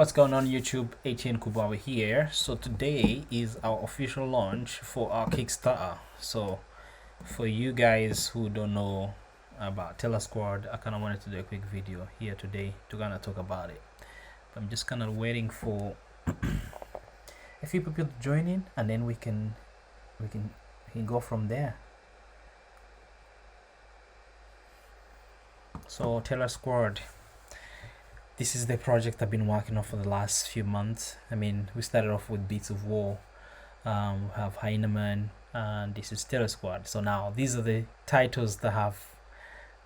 What's going on YouTube? Etienne Kubwabo here. So today is our official launch for our Kickstarter. So for you guys who don't know about Terra Squad, I kind of wanted to do a quick video here today to kind of talk about it. I'm just kind of waiting for a few people to join in, and then we can go from there. So Terra Squad, this is the project I've been working on for the last few months. I mean, we started off with Beats of War, we have Heinemann, and this is Terra Squad. So now these are the titles that have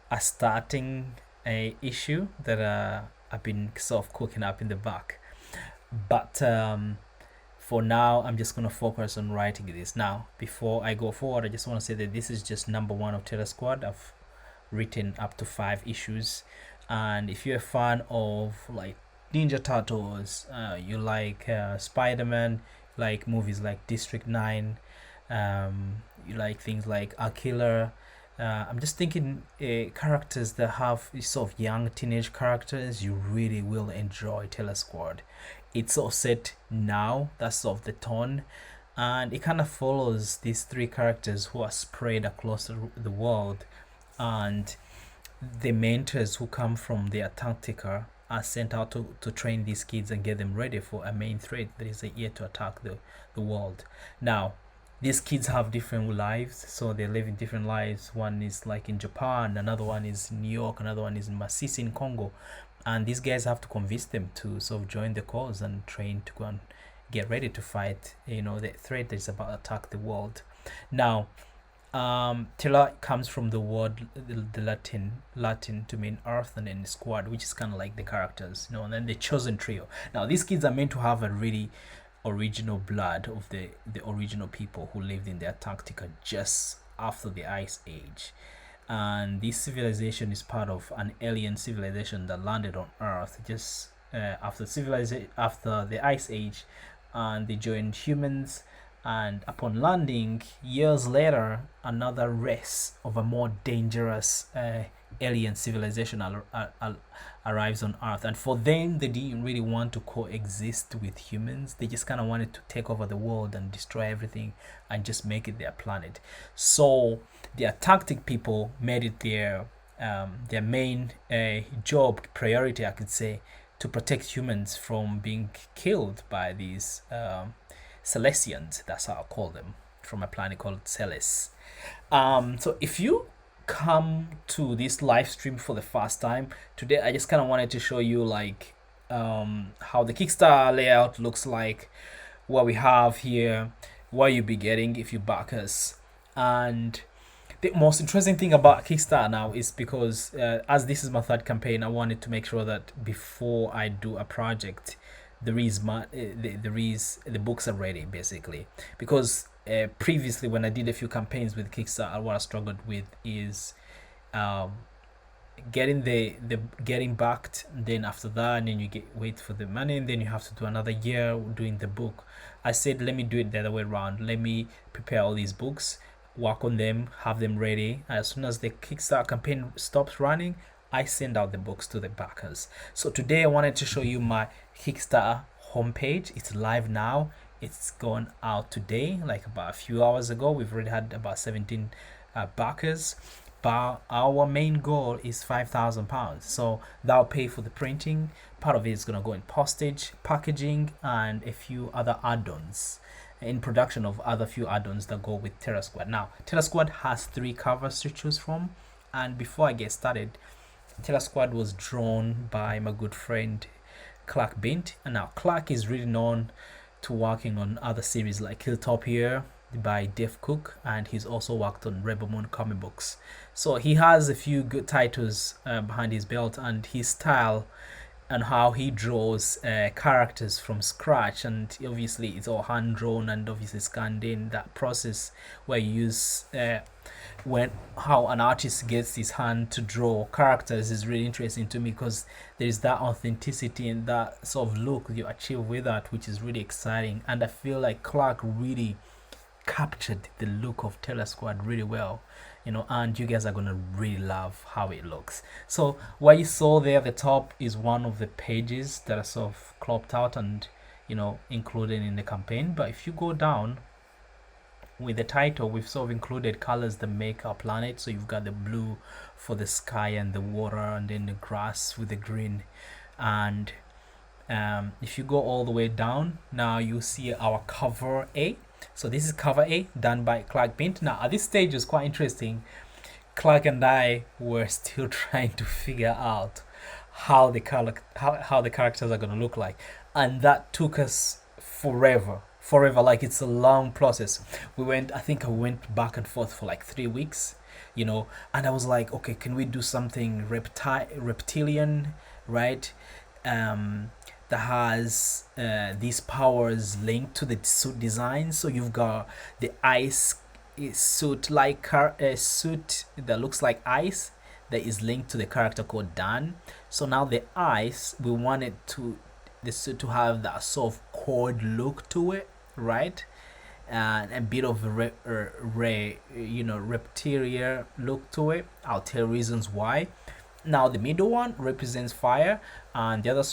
a starting issue that I've been sort of cooking up in the back. But for now, I'm just going to focus on writing this. Now, before I go forward, I just want to say that this is just number one of Terra Squad. I've written up to 5 issues. And if you're a fan of like Ninja Turtles, you like Spider-Man, like movies like District 9, you like things like A Killer, I'm just thinking characters that have sort of young teenage characters, you really will enjoy Terra Squad. It's sort of set now, that's sort of the tone, and it kind of follows these 3 characters who are spread across the world, and the mentors who come from the Antarctica are sent out to train these kids and get them ready for a main threat that is yet to attack the world. Now, these kids have different lives, so they live in different lives. One is like in Japan, another one is in New York, another one is in Masisi in Congo, and these guys have to convince them to sort of join the cause and train to go and get ready to fight, you know, the threat that is about to attack the world. Now, Terra comes from the word, the Latin to mean earth, and then squad, which is kind of like the characters, you know, and then the chosen trio. Now these kids are meant to have a really original blood of the original people who lived in the Antarctica just after the Ice Age, and this civilization is part of an alien civilization that landed on Earth just after the Ice Age, and they joined humans. And upon landing, years later, another race of a more dangerous alien civilization arrives on Earth. And for them, they didn't really want to coexist with humans. They just kind of wanted to take over the world and destroy everything and just make it their planet. So the Antarctic people made it their main job, priority, I could say, to protect humans from being killed by these Celestians, that's how I call them, from a planet called Celes. So if you come to this live stream for the first time today, I just kind of wanted to show you like how the Kickstarter layout looks like, what we have here, what you'll be getting if you back us. And the most interesting thing about Kickstarter now is because as this is my 3rd campaign, I wanted to make sure that before I do a project, the books are ready, basically, because previously when I did a few campaigns with Kickstarter, what I struggled with is getting backed, then after that, and then you wait for the money, and then you have to do another year doing the book. I said, let me do it the other way around. Let me prepare all these books, work on them, have them ready. As soon as the Kickstarter campaign stops running, I send out the books to the backers. So today I wanted to show you my Kickstarter homepage. It's live now. It's gone out today, like about a few hours ago. We've already had about 17 backers, but our main goal is £5,000. So that'll pay for the printing. Part of it is going to go in postage, packaging, and a few other add-ons, in production of other few add-ons that go with Terra Squad. Now, Terra Squad has 3 covers to choose from, and before I get started, Terra Squad was drawn by my good friend Clark Bint, and now Clark is really known to working on other series like Killtopia by Dave Cook, and he's also worked on Rebel Moon comic books. So he has a few good titles behind his belt, and his style and how he draws characters from scratch, and obviously it's all hand drawn and obviously scanned in. That process where you use how an artist gets his hand to draw characters is really interesting to me, because there is that authenticity and that sort of look you achieve with that, which is really exciting. And I feel like Clark really captured the look of Terra Squad really well. and you guys are gonna really love how it looks. So what you saw there at the top is one of the pages that are sort of cropped out and included in the campaign. But if you go down with the title, we've sort of included colors that make our planet. So you've got the blue for the sky and the water, and then the grass with the green. And if you go all the way down, now you see our cover A. So this is cover A, done by Clark Bint. Now at this stage is quite interesting. Clark and I were still trying to figure out how the characters are gonna look like, and that took us forever. Like, it's a long process. I think I went back and forth for like 3 weeks, and I was like, okay, can we do something reptilian, right? That has these powers linked to the suit design. So you've got the ice suit, like a suit that looks like ice, that is linked to the character called Dan. So now the ice, we wanted the suit to have that sort of cord look to it, right? And a bit of a reptilian look to it. I'll tell reasons why. Now the middle one represents fire, and the other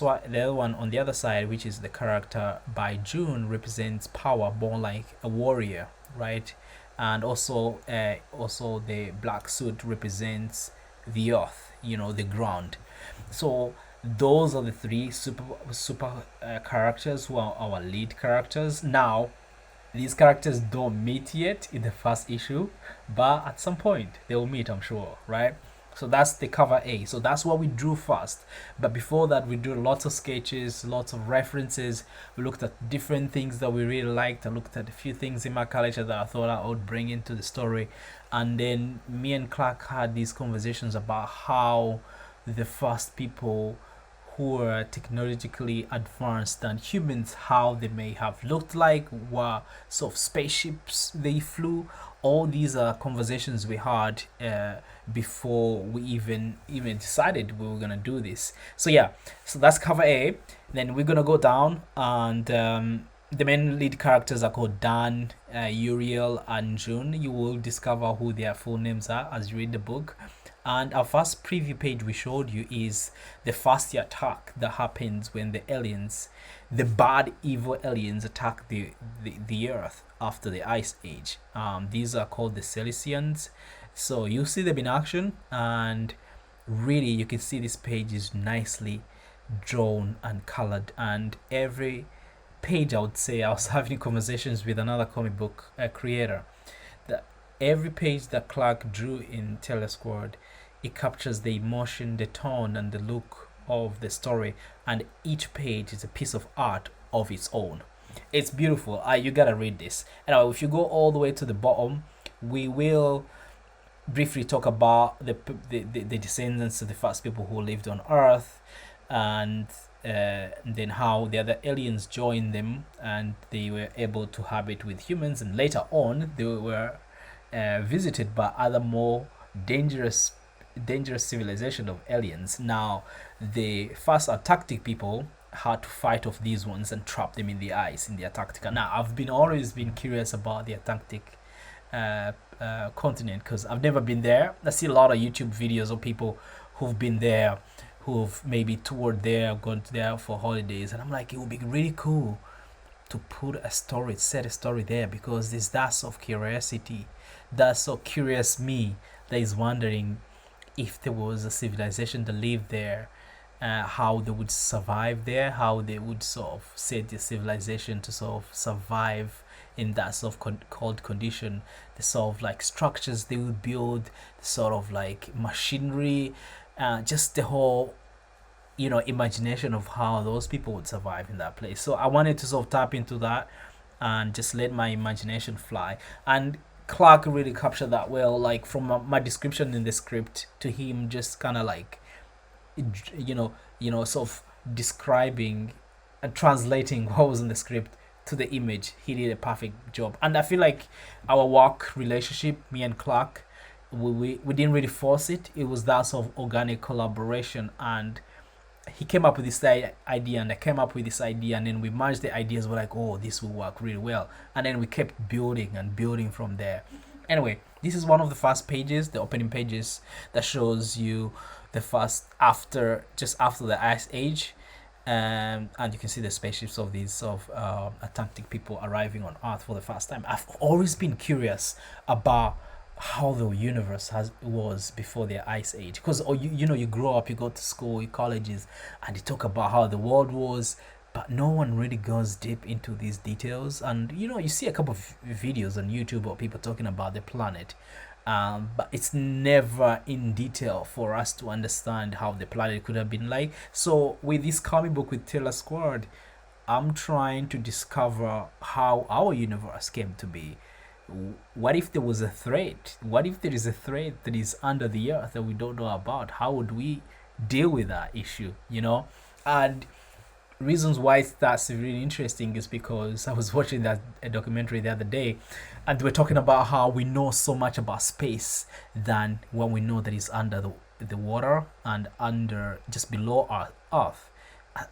one on the other side, which is the character by June, represents power, born like a warrior, right? And also the black suit represents the earth, the ground. So those are the three super characters who are our lead characters. Now these characters don't meet yet in the first issue, but at some point they will meet, I'm sure, right? So that's the cover A. So that's what we drew first. But before that, we drew lots of sketches, lots of references. We looked at different things that we really liked. I looked at a few things in my culture that I thought I would bring into the story. And then me and Clark had these conversations about how the first people who were technologically advanced than humans, how they may have looked like, what sort of spaceships they flew. All these are conversations we had before we even decided we were gonna do this. So yeah, so that's cover A. Then we're gonna go down, and the main lead characters are called Dan, Uriel, and June. You will discover who their full names are as you read the book. And our first preview page we showed you is the first attack that happens when the bad evil aliens attack the earth after the ice age. These are called the Celestians. So you see them in action, and really you can see this page is nicely drawn and colored. And every page, I would say, I was having conversations with another comic book creator, that every page that Clark drew in Terra Squad, it captures the emotion, the tone, and the look of the story, and each page is a piece of art of its own. It's beautiful. You gotta read this. And if you go all the way to the bottom, we will briefly talk about the descendants of the first people who lived on Earth, and then how the other aliens joined them, and they were able to habit with humans, and later on they were visited by other more dangerous civilization of aliens. Now the first Antarctic people had to fight off these ones and trap them in the ice in the Antarctica. Now I've always been curious about the Antarctic continent, because I've never been there. I see a lot of YouTube videos of people who've been there, who've maybe toured there, gone there for holidays, and I'm like, it would be really cool to set a story there, because there's that sort of curiosity, that sort of curious me that is wondering if there was a civilization that lived there, how they would survive there, how they would sort of set the civilization to sort of survive in that sort of cold condition, the sort of like structures they would build, the sort of like machinery, just the whole imagination of how those people would survive in that place. So I wanted to sort of tap into that and just let my imagination fly. And Clark really captured that well, like from my description in the script to him just kind of like sort of describing and translating what was in the script to the image. He did a perfect job. And I feel like our work relationship, me and Clark, we didn't really force it. It was that sort of organic collaboration, and he came up with this idea, and I came up with this idea, and then we merged the ideas. We're like, oh, this will work really well, and then we kept building and building from there. Anyway, this is one of the first pages, the opening pages, that shows you the first after, just after the ice age. And you can see the spaceships of these Atlantic people arriving on Earth for the first time. I've always been curious about how the universe was before the ice age, because you grow up, you go to school, you colleges, and you talk about how the world was, but no one really goes deep into these details. And you see a couple of videos on YouTube of people talking about the planet, but it's never in detail for us to understand how the planet could have been like. So with this comic book with Terra Squad, I'm trying to discover how our universe came to be. What if there was a threat? What if there is a threat that is under the earth that we don't know about? How would we deal with that issue? And reasons why that's really interesting is because I was watching a documentary the other day, and we're talking about how we know so much about space than when we know that it's under the water and under, just below our Earth.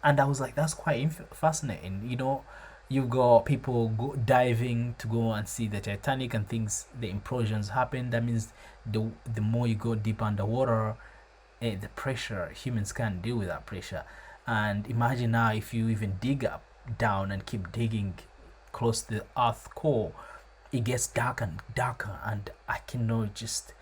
And I was like, that's quite fascinating. You've got people diving to go and see the Titanic and things, the implosions happen. That means the more you go deep underwater, the pressure, humans can't deal with that pressure. And imagine now if you even dig up down and keep digging close to the earth core, it gets darker and darker, and I cannot just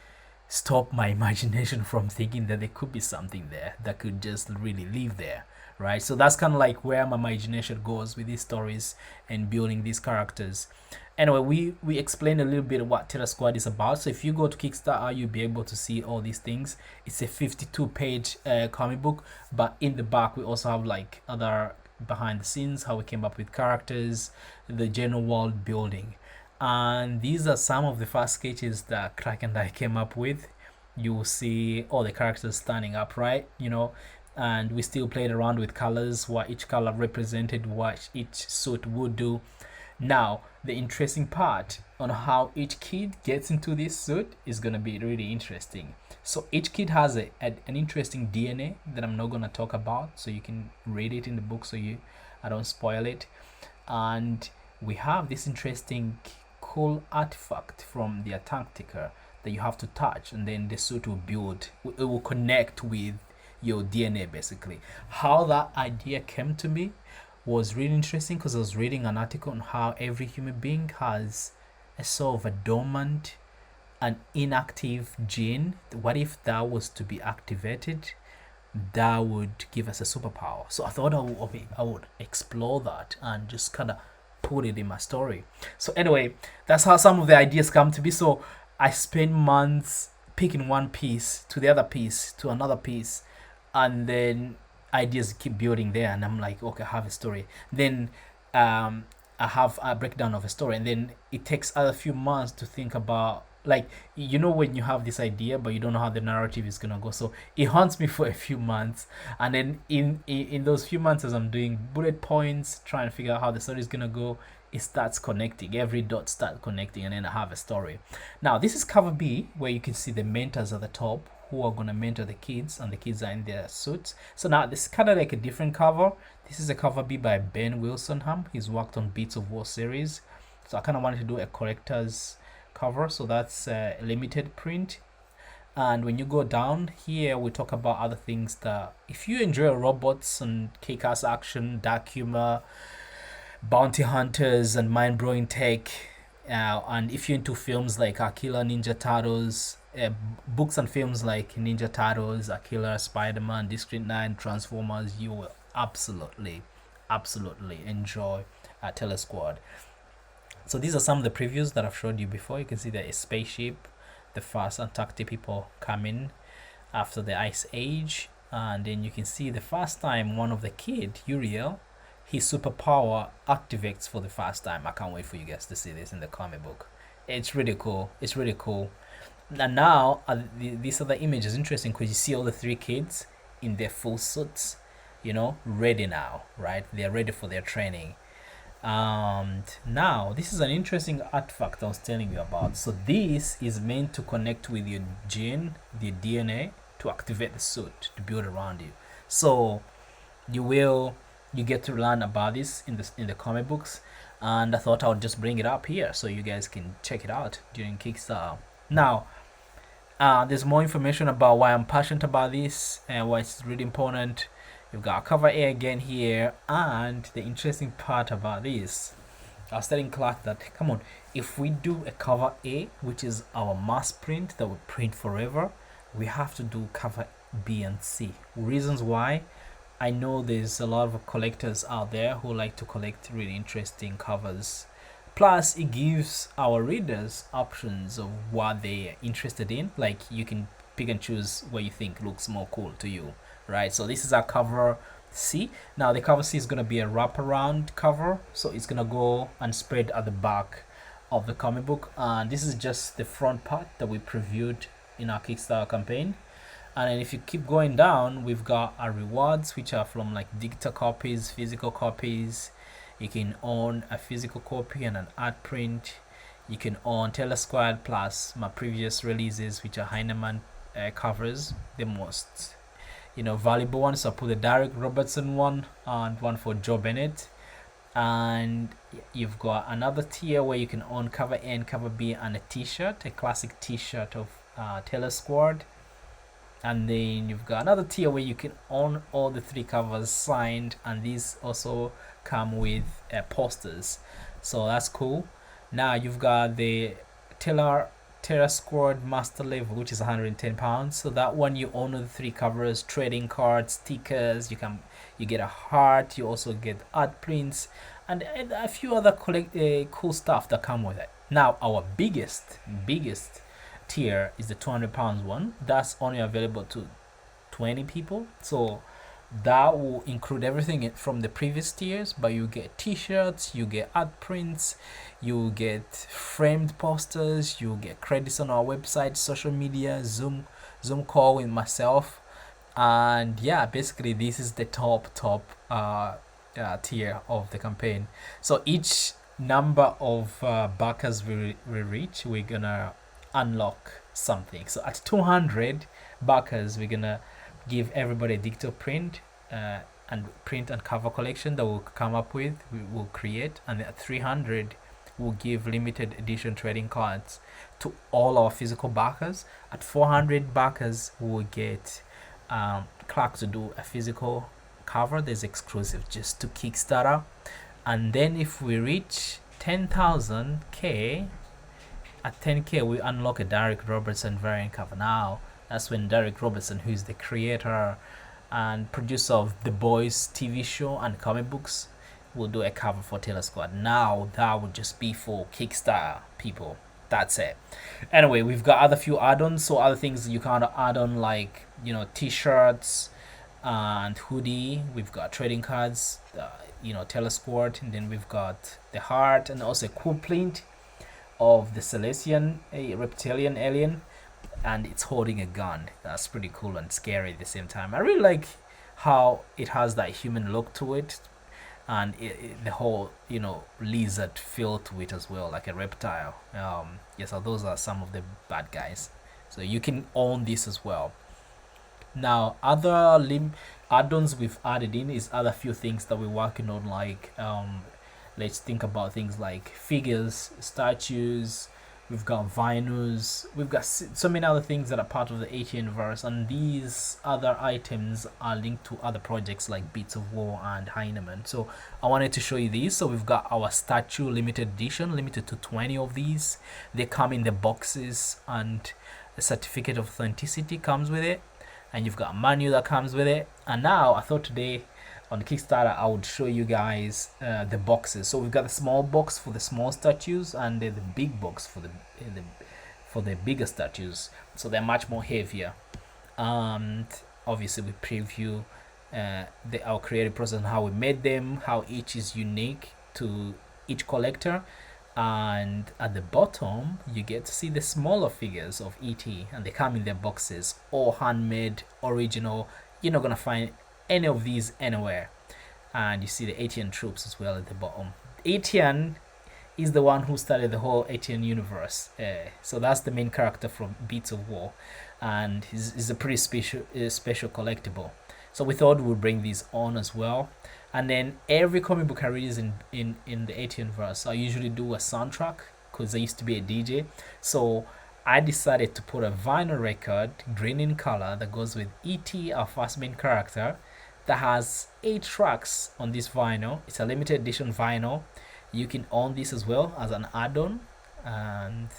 stop my imagination from thinking that there could be something there that could just really live there, right? So that's kind of like where my imagination goes with these stories and building these characters. Anyway, we explained a little bit of what Terra Squad is about. So if you go to Kickstarter, you'll be able to see all these things. It's a 52-page comic book, but in the back we also have like other behind the scenes, how we came up with characters, the general world building. And these are some of the first sketches that Clark and I came up with. You will see all the characters standing upright, and we still played around with colors, what each color represented, what each suit would do. Now, the interesting part on how each kid gets into this suit is going to be really interesting. So each kid has an interesting DNA that I'm not going to talk about, so you can read it in the book, so I don't spoil it. And we have this interesting cool artifact from the Antarctica that you have to touch, and then the suit will build, it will connect with your DNA basically. How that idea came to me was really interesting, because I was reading an article on how every human being has a sort of a dormant, an inactive gene. What if that was to be activated? That would give us a superpower. So I thought I would explore that and just kind of put it in my story. So anyway, that's how some of the ideas come to be. So I spent months picking one piece to the other piece to another piece, and then ideas keep building there, and I'm like, okay, I have a story. Then I have a breakdown of a story, and then it takes a few months to think about, like, when you have this idea but you don't know how the narrative is gonna go. So it haunts me for a few months, and then in those few months, as I'm doing bullet points, trying to figure out how the story is gonna go, it starts connecting. Every dot starts connecting, and then I have a story. Now this is cover B, where you can see the mentors at the top who are gonna mentor the kids, and the kids are in their suits. So now this is kind of like a different cover. This is a cover B by Ben Wilsonham. He's worked on Beats of War series, so I kind of wanted to do a collector's cover, so that's a limited print. And when you go down here, we talk about other things that, if you enjoy robots and kick-ass action, dark humor, bounty hunters, and mind-blowing tech, and if you're into films like Akira, Ninja Turtles, books and films like Ninja Turtles, Akira, Spider-Man, District 9, Transformers, you will absolutely enjoy Terra Squad. So these are some of the previews that I've showed you before. You can see that a spaceship, the first Antarctic people coming after the ice age, and then you can see the first time one of the kid, Uriel, his superpower activates for the first time. I can't wait for you guys to see this in the comic book. It's really cool. And now these other images interesting, because you see all the three kids in their full suits, ready now, right? They're ready for their training. And now this is an interesting artifact I was telling you about. So this is meant to connect with your gene, the DNA, to activate the suit to build around you. So you get to learn about this in the comic books. and I thought I would just bring it up here so you guys can check it out during Kickstarter. Now, there's more information about why I'm passionate about this and why it's really important. You've got cover A again here, and the interesting part about this, I was telling Clark that, come on, if we do a cover A, which is our mass print that we print forever, we have to do cover B and C. Reasons why: I know there's a lot of collectors out there who like to collect really interesting covers. Plus, it gives our readers options of what they're interested in. Like, you can pick and choose what you think looks more cool to you, right? So this is our cover C. Now the cover C is gonna be a wraparound cover, so it's gonna go and spread at the back of the comic book. And this is just the front part that we previewed in our Kickstarter campaign. And then if you keep going down, we've got our rewards, which are from like digital copies, physical copies. You can own a physical copy and an art print. You can own Terra Squad plus my previous releases, which are Heinemann covers, the most valuable ones. So I put the Derek Robertson one and one for Joe Bennett. And you've got another tier where you can own cover A and cover B and a t-shirt, a classic t-shirt of Terra Squad. And then you've got another tier where you can own all the 3 covers signed, and these also come with posters, so that's cool. Now you've got the Terra Squad master level, which is £110. So that one, you own the 3 covers, trading cards, stickers. You get a heart. You also get art prints and a few other cool stuff that come with it. Now our biggest tier is the £200 one. That's only available to 20 people, so that will include everything from the previous tiers, but you get t-shirts, you get art prints, you get framed posters, you get credits on our website, social media, zoom call with myself. And yeah, basically this is the top tier of the campaign. So each number of backers we reach, we're gonna unlock something. So at 200 backers, we're gonna give everybody a digital print and cover collection that we'll come up with, we will create. And at 300, we'll give limited edition trading cards to all our physical backers. At 400 backers, we'll get Clark to do a physical cover that's exclusive just to Kickstarter. And then if we reach 10,000k, at 10k we unlock a Derek Robertson variant cover. Now that's when Derek Robertson, who is the creator and producer of The Boys TV show and comic books, will do a cover for Terra Squad. Now that would just be for Kickstarter people. That's it. Anyway, we've got other few add-ons, so other things you can add on, like t-shirts and hoodie. We've got trading cards, Terra Squad, and then we've got the heart and also a cool print of the Celestian, a reptilian alien, and it's holding a gun. That's pretty cool and scary at the same time. I really like how it has that human look to it, and the whole lizard feel to it as well, like a reptile. So those are some of the bad guys, so you can own this as well. Now other add-ons we've added in is other few things that we're working on, like let's think about things like figures, statues. We've got vinyls. We've got so many other things that are part of the Etienne verse, and these other items are linked to other projects like Beats of War and Heinemann. So I wanted to show you these. So we've got our statue limited edition, limited to 20 of these. They come in the boxes, and a certificate of authenticity comes with it, and you've got a manual that comes with it. And now I thought today on Kickstarter I would show you guys the boxes. So we've got the small box for the small statues, and the big box for the bigger statues, so they're much more heavier. And obviously we preview our creative process and how we made them, how each is unique to each collector. And at the bottom you get to see the smaller figures of ET, and they come in their boxes, all handmade, original. You're not gonna find any of these anywhere. And you see the Etienne troops as well at the bottom. Etienne is the one who started the whole Etienne universe, so that's the main character from Beats of War, and he's a pretty special collectible. So we thought we'd bring these on as well. And then every comic book I release in the Etienne verse, I usually do a soundtrack because I used to be a DJ. So I decided to put a vinyl record, green in color, that goes with E.T., our first main character, that has 8 tracks on this vinyl. It's a limited edition vinyl. You can own this as well as an add-on. And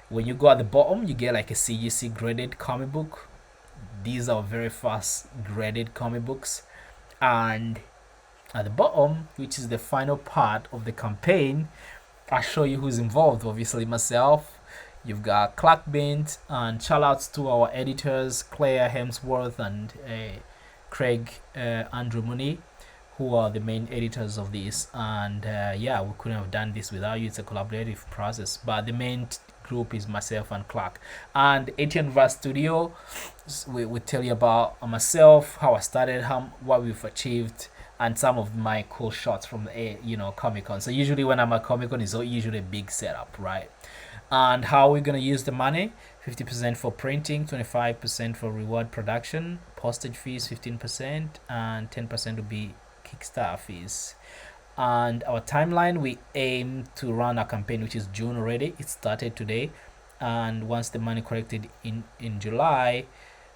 when you go at the bottom, you get like a CGC graded comic book. These are very fast graded comic books. And at the bottom, which is the final part of the campaign, I show you who's involved. Obviously myself, you've got Clark Bint, and shout outs to our editors Claire Hemsworth and Craig Andrew Mooney, who are the main editors of this. And yeah, we couldn't have done this without you. It's a collaborative process, but the main group is myself and Clark. And Etienne Verse Studio, we tell you about myself, how I started, what we've achieved, and some of my cool shots from the Comic-Con. So usually when I'm at Comic-Con, it's usually a big setup, right? And how we're gonna use the money: 50% for printing, 25% for reward production, postage fees 15%, and 10% will be Kickstarter fees. And our timeline, we aim to run a campaign which is June already. It started today, and once the money collected in July,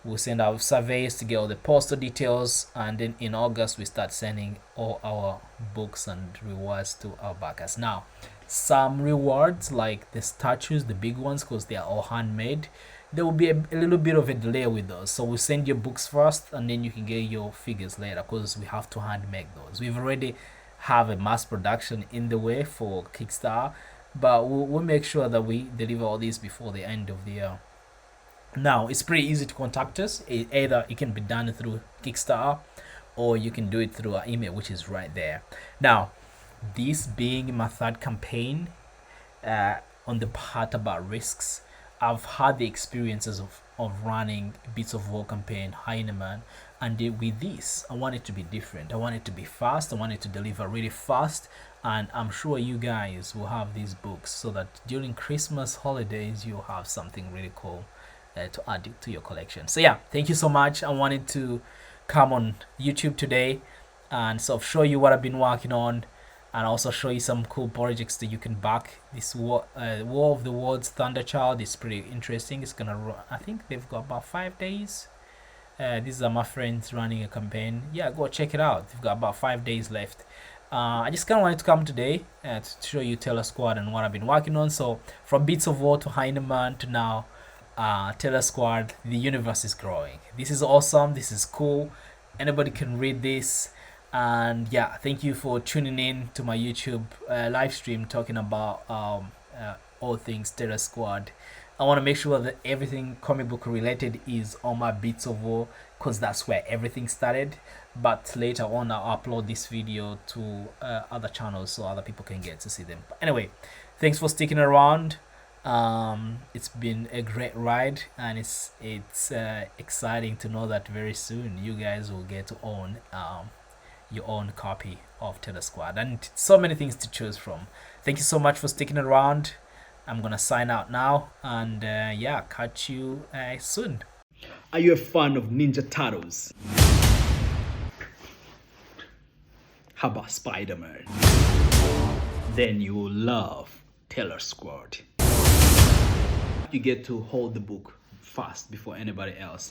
we'll send out surveys to get all the postal details, and then in August we start sending all our books and rewards to our backers. Now, some rewards like the statues, the big ones, because they are all handmade, there will be a little bit of a delay with those. So we'll send your books first, and then you can get your figures later, because we have to hand make those. We've already have a mass production in the way for Kickstarter, but we'll make sure that we deliver all these before the end of the year. Now, it's pretty easy to contact us. Either it can be done through Kickstarter, or you can do it through our email, which is right there. Now, this being my third campaign, on the part about risks, I've had the experiences of running Bits of War campaign, Heinemann, and with this, I want it to be different. I want it to be fast. I want it to deliver really fast, and I'm sure you guys will have these books so that during Christmas holidays, you'll have something really cool to add to your collection. So yeah, thank you so much. I wanted to come on YouTube today and sort of show you what I've been working on, and also show you some cool projects that you can back. This War of the Worlds Thunderchild is pretty interesting. It's gonna run, I think they've got about 5 days. These are my friends running a campaign. Yeah, go check it out. They've got about 5 days left. I just kind of wanted to come today to show you Terra Squad and what I've been working on. So from Bits of War to Heinemann to now Terra Squad, the universe is growing. This is awesome. This is cool. Anybody can read this. And yeah, thank you for tuning in to my YouTube live stream talking about all things Terra Squad. I want to make sure that everything comic book related is on my Bits of War, because that's where everything started. But later on, I'll upload this video to other channels so other people can get to see them. But anyway, thanks for sticking around. It's been a great ride, and it's exciting to know that very soon you guys will get to own your own copy of Terra Squad, and so many things to choose from. Thank you so much for sticking around. I'm gonna sign out now, and yeah, catch you soon. Are you a fan of Ninja Turtles? How about Spider-Man? Then you will love Terra Squad. You get to hold the book fast before anybody else.